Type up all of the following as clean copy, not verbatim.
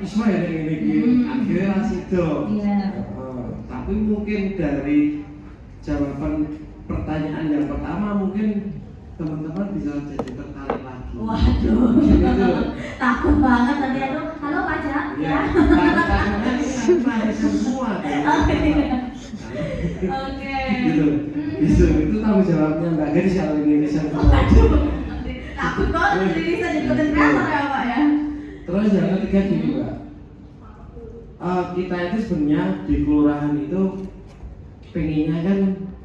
iso ya ini akhirnya sido. Tapi mungkin dari jawaban pertanyaan yang pertama mungkin teman-teman bisa jadi tertarik lagi. Waduh, gitu. Takut banget tadi aku. Halo Pak Jak. Ya, takutnya ini kan semua. Oke. Gitu. Itu tanggung jawabnya Mbak Gadis kalau ini riset. Takut banget jadi bisa jadi konten kreator ya Pak ya. Terus yang ketiga gini Mbak, kita itu sebenarnya di kelurahan itu pengennya kan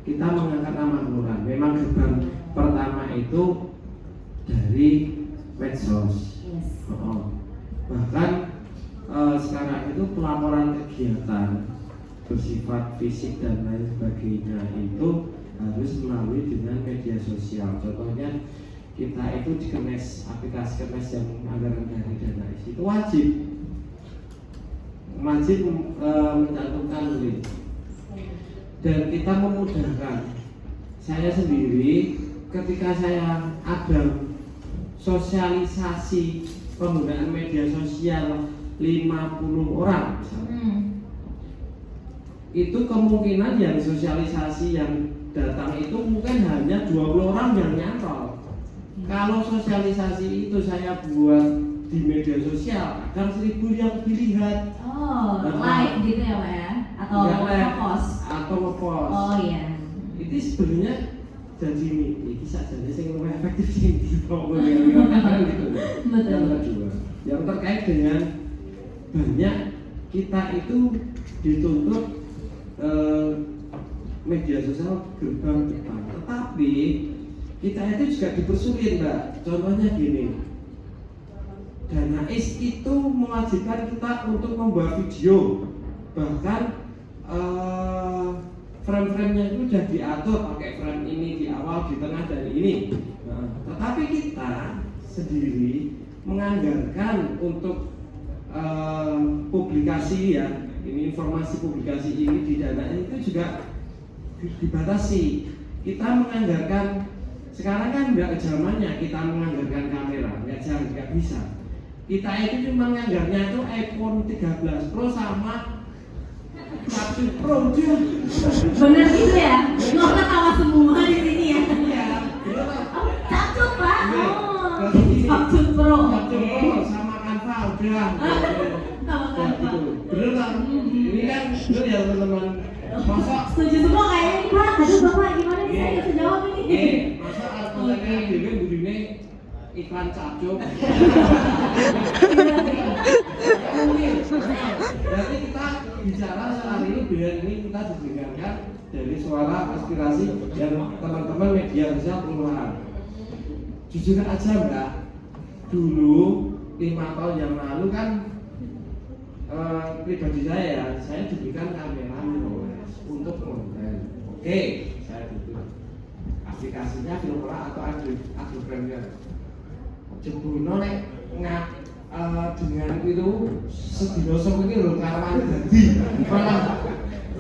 kita mengangkat nama kelurahan. Memang gerbang pertama itu dari medsos. Bahkan sekarang itu pelaporan kegiatan bersifat fisik dan lain sebagainya itu harus melalui dengan media sosial. Contohnya kita itu di Kemes, aplikasi Kemes yang anggaran dari dana isi itu wajib mencantumkan link dan kita memudahkan. Saya sendiri ketika saya ada sosialisasi penggunaan media sosial 50 orang misalnya, itu kemungkinan yang sosialisasi yang datang itu mungkin hanya 20 orang yang nyantol. Kalau sosialisasi itu saya buat di media sosial akan 1000 yang dilihat. Live gitu ya Pak ya? Atau nge-post? Atau nge-post. Oh iya. Itu sebenarnya jadi ini saja yang lebih efektif sih gitu. Yang kedua, yang terkait dengan banyak kita itu dituntut media sosial gerbang depan, tetapi kita itu juga dipersulit Mbak. Contohnya gini, Danais itu mewajibkan kita untuk membuat video, bahkan frame-frame-nya itu sudah diatur pakai frame ini di awal, di tengah, dan ini. Tetapi kita sendiri menganggarkan untuk publikasi ya, ini informasi publikasi ini di Danais itu juga dibatasi. Kita menganggarkan, sekarang kan nggak zamannya kita menganggarkan kamera, nggak bisa. Kita itu cuma menganggarnya itu iPhone 13 Pro sama Capture Pro dia. Bener gitu ya? Nggak ketawa semua di sini ya? Iya. Capture Pak? Capture Pro. Capture Pro sama Canva udah. Gitu. Bener kan? Ini kan bener ya teman-teman. Masa setuju semua kayaknya nih Pak. Aduh Bapak gimana nih saya bisa jawab ini? Masa kontennya dhewe budine iklan capcuk. Berarti kita bicara soal ini biar ini kita didengarkan dari suara aspirasi yang teman-teman media sosial kelurahan. Jujur aja Mbak, dulu 5 tahun yang lalu kan pribadi saya diberikan kamera mirrorless untuk konten. Oke, saya butuh aplikasinya Filmora atau Adobe Premiere. Jebulno nek dengan itu sedina sok iki lho karawane dadi malah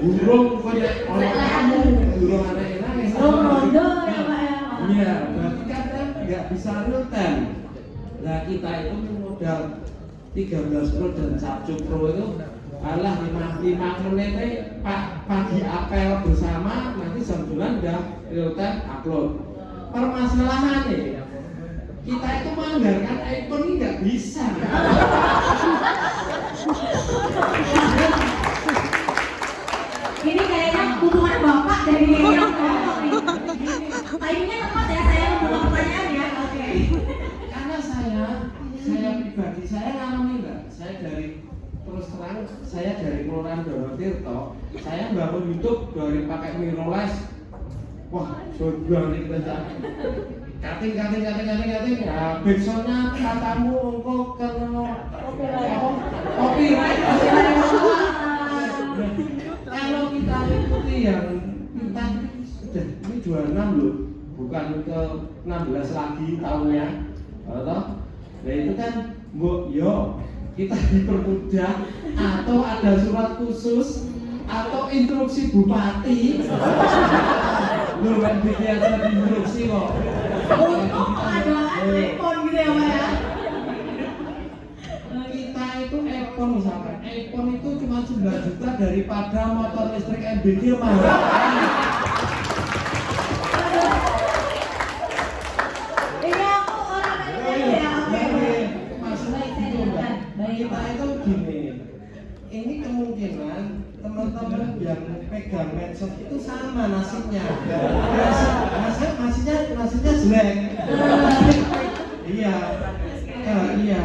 burung koyo oleh kamu burung anak-anak rondo ya Pak ya. Iya, berarti kan nggak bisa real time. Nah kita itu modal 13 Pro dan Capcuk Pro itu alah 5 menit pagi apel bersama, nanti jam 9 udah real time upload. Permasalahannya kita itu menganggarkan iPhone ini nggak bisa. Ini kayaknya hubungan Bapak dari yang ngomong nih. Timingnya tepat ya saya membuka pertanyaan ya. Oke. Karena saya pribadi saya ngalamin nggak. Saya terus terang saya dari Kelurahan Donotirto. Saya bangun YouTube dari pakai mirrorless. Wah, sudah nih kita kating. Nah, backsoundnya katamu engkau kena copyright. Kalau kita ikuti yang kita sudah ini 26 loh, bukan ke 16 lagi tahunnya, atau? Nah itu kan, yo kita dipermudah atau ada surat khusus atau instruksi bupati. Lu kan bikin ada instruksi kok. Untuk pengadaan iPhone gitu ya Pak ya. Kita itu iPhone misalkan iPhone itu cuma 9 juta daripada motor listrik MBG mahal. Ini aku orang Indonesia ya. Oke. Maksudnya gitu Mbak. Kita itu gini. Ini kemungkinan teman-teman yang pegang medsos itu sama nasibnya. Nasibnya jelek. Iya. Iya,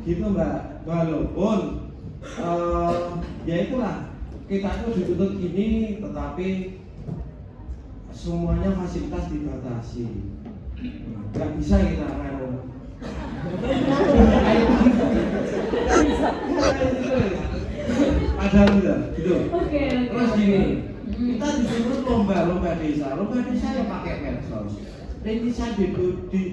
gitu Mbak. Walaupun ya itulah kita itu dituntut gini, tetapi semuanya fasilitas dibatasi. Gak bisa kita nganu. Padahal udah, gitu. Terus gini, kita disuruh lomba desa yang pakai medsos. Dan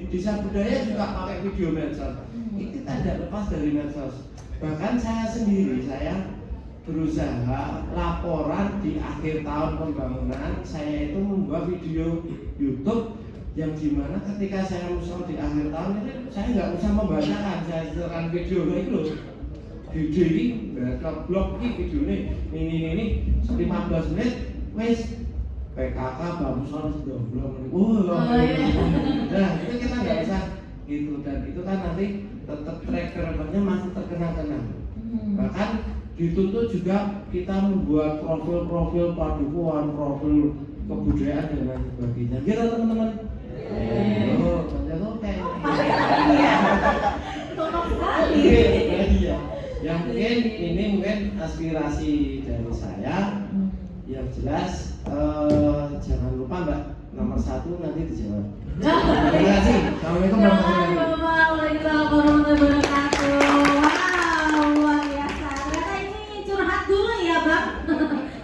desa budaya juga pakai video medsos. Itu tidak lepas dari medsos. Bahkan saya sendiri, saya berusaha laporan di akhir tahun pembangunan, saya itu membuat video YouTube yang dimana ketika saya musuh di akhir tahun ini saya nggak usah membacakan, saya setelahkan video itu loh. Video ini, blog ini video ini 15 menit, wes PKK bagus soal sudah belum. Nah itu kita nggak bisa gitu, dan itu kan nanti tetap track recordnya masih terkena. Bahkan dituntut juga kita membuat profil padukuhan, profil kebudayaan dan lain sebagainya. Gitu teman-teman. Yang mungkin ini aspirasi dari saya. Yang jelas jangan lupa Mbak, nomor 1 nanti dijawab. Terima kasih. Assalamualaikum warahmatullahi wabarakatuh. Wow, luar biasa. Ternyata ini curhat dulu ya Bang.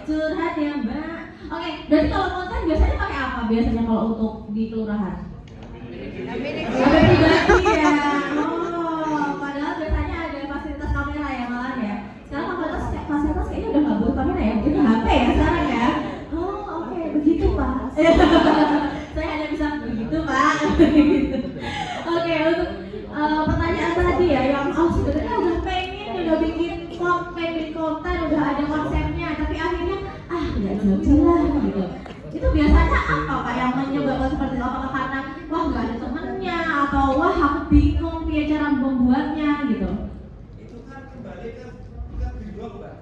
Curhat ya Mbak. Oke, berarti kalau konten biasanya pakai apa biasanya kalau untuk di kelurahan? HP pribadi ya. Oh, padahal biasanya ada fasilitas kamera ya malah ya. Sekarang fasilitas kayaknya udah nggak butuh kamera ya, jadi HP ya sekarang ya. Oh oke, begitu Pak. Saya hanya bisa begitu Pak. Oke, untuk pertanyaan tadi ya, yang sebenarnya udah bikin konten, udah ada konsepnya, tapi akhirnya nggak jelas gitu. Itu biasanya apa Pak yang menyebabkan seperti itu? Apakah karena wah nggak ada temennya, atau wah aku bingung cara membuatnya gitu? Itu kan kembali ke bingung Mbak.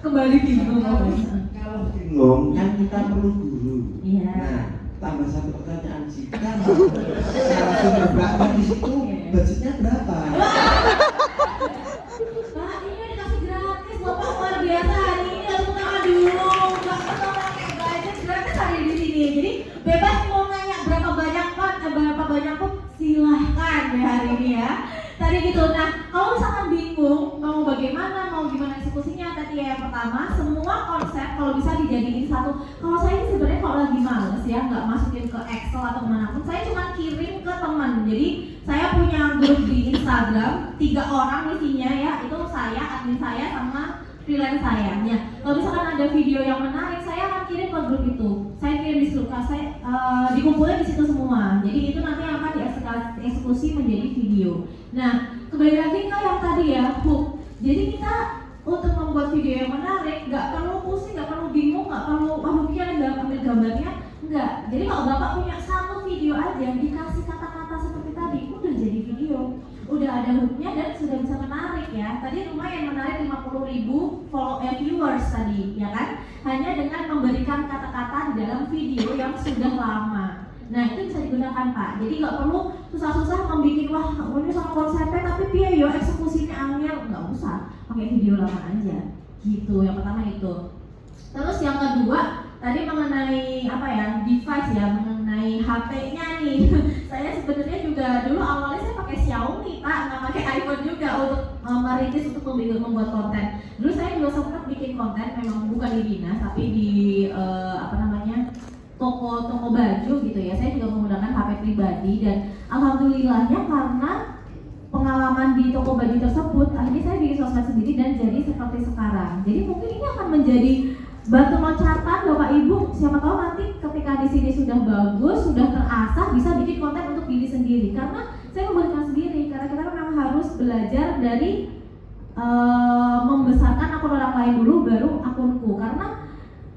Kembali bingung. Kalau bingung kan kita perlu guru. Iya. Nah, tambah satu pertanyaan jika sumber berapa di situ budgetnya berapa? Pak, ini dikasih gratis, Bapak luar biasa hari ini. Langsung tangan dulu, nggak perlu pakai budget, gratis hari di sini. Jadi bebas mau nanya berapa banyak Pak, pun silahkan ya hari ini ya. Tadi gitu. Nah, kalau misalkan bingung mau bagaimana, mau gimana eksekusinya, tadi ya yang pertama, semua konsep kalau bisa dijadiin satu. Kalau saya ini sebenarnya kalau lagi males ya, nggak masukin ke Excel atau manapun, saya cuma kirim ke teman. Jadi saya punya grup di Instagram, 3 orang isinya ya, itu saya, admin saya, sama freelance saya. Ya, kalau misalkan ada video yang menarik, saya akan kirim ke grup itu. Saya kirim di grup, saya dikumpulin di situ semua. Jadi itu nanti akan dieksekusi menjadi video. Nah, kembali lagi ke yang tadi ya, hook. Jadi kita untuk membuat video yang menarik, nggak perlu pusing, nggak perlu bingung, nggak perlu hooknya dalam ambil gambarnya, enggak. Jadi kalau Bapak punya satu video aja, dikasih kata-kata seperti tadi, udah jadi video. Udah ada hooknya dan sudah bisa menarik ya. Tadi lumayan menarik 50.000 viewers tadi, ya kan? Hanya dengan memberikan kata-kata di dalam video yang sudah lama. Nah itu bisa digunakan Pak. Jadi nggak perlu susah-susah membuat wah ini sama konsepnya tapi piye yo eksekusinya angel, nggak usah. Pakai video lama aja. Gitu. Yang pertama itu. Terus yang kedua tadi mengenai apa ya, device ya, mengenai HP-nya nih. Saya sebenarnya juga dulu awalnya saya pakai Xiaomi Pak, nggak pakai iPhone juga untuk merintis untuk membuat konten. Dulu saya juga sempat bikin konten, memang bukan di dinas tapi di toko baju gitu ya. Saya juga menggunakan HP pribadi dan alhamdulillahnya karena pengalaman di toko baju tersebut akhirnya saya bikin sosmed sendiri dan jadi seperti sekarang. Jadi mungkin ini akan menjadi batu loncatan Bapak Ibu, siapa tahu nanti ketika di sini sudah bagus, sudah terasah, bisa bikin konten untuk diri sendiri. Karena saya memberikan sendiri, karena kita memang harus belajar dari membesarkan akun orang lain dulu baru akunku, karena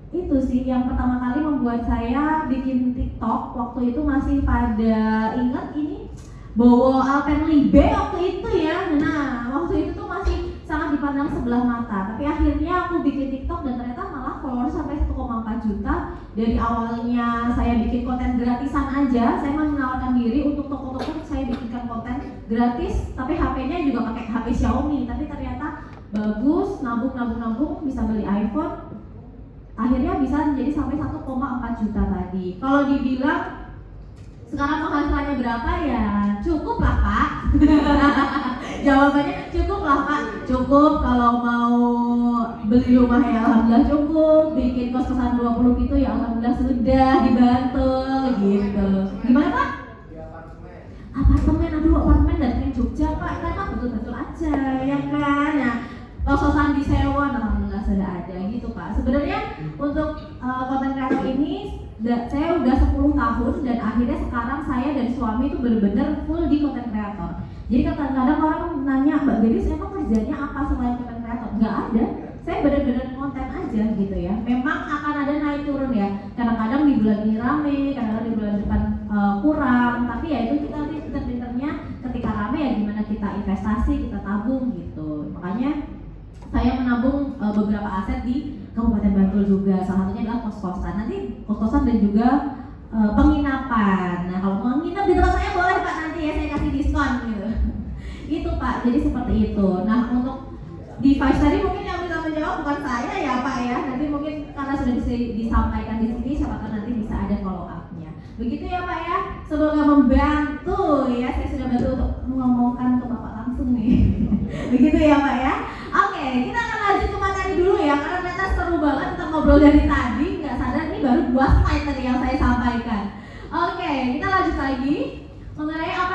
itu sih yang pertama kali membuat saya bikin TikTok. Waktu itu masih pada ingat ini Bowo Alpenlibe waktu itu ya. Nah waktu itu tuh masih sangat dipandang sebelah mata, tapi akhirnya aku bikin TikTok dan ternyata malah followers sampai 1,4 juta. Dari awalnya saya bikin konten gratisan aja, saya menawarkan diri untuk toko-toko saya bikinkan konten gratis, tapi HP-nya juga pakai HP Xiaomi, tapi ternyata bagus, nabung bisa beli iPhone. Akhirnya bisa menjadi sampai 1,4 juta tadi. Kalau dibilang sekarang penghasilannya berapa ya? Cukup lah Pak. Jawabannya cukup lah Pak. Cukup kalau mau beli rumah ya alhamdulillah cukup. Bikin kos-kosan 20 itu ya alhamdulillah sudah dibantu gitu. Gimana Pak? Apartemen, aduh apartemen datengin Jogja Pak. Kan betul-betul aja ya kan. Nah, kos-kosan disewa alhamdulillah sudah ada gitu Pak. Sebenarnya untuk konten kreator ini saya udah 10 tahun dan akhirnya sekarang saya dan suami itu benar-benar full di konten kreator. Jadi kadang-kadang orang nanya, Mbak Belis emang kerjanya apa selain konten kreator? Nggak ada, saya benar-benar konten aja gitu ya. Memang akan ada naik turun ya. Kadang-kadang di bulan ini rame, kadang-kadang di bulan depan kurang. Tapi ya itu kita nanti pinter-pinternya ketika rame ya gimana kita investasi, kita tabung gitu. Makanya saya menabung beberapa aset di Kabupaten Bantul juga. Salah satunya adalah kos-kosan. Nanti kos-kosan dan juga penginapan. Nah kalau mau nginep di tempat saya boleh Pak, nanti ya saya kasih diskon gitu. Itu Pak, jadi seperti itu. Nah untuk device tadi mungkin yang bisa menjawab bukan saya ya Pak ya. Nanti mungkin karena sudah disampaikan di sini, siapa tahu nanti bisa ada follow up-nya. Begitu ya Pak ya. Semoga membantu ya. Saya sudah bantu untuk mengomongkan ke Bapak langsung nih. Begitu ya Pak ya. Oke, kita akan lanjut ke materi dulu ya, karena ternyata seru banget kita ngobrol dari tadi. Nggak sadar ini baru 2 slide tadi yang saya sampaikan. Oke, kita lanjut lagi mengenai apa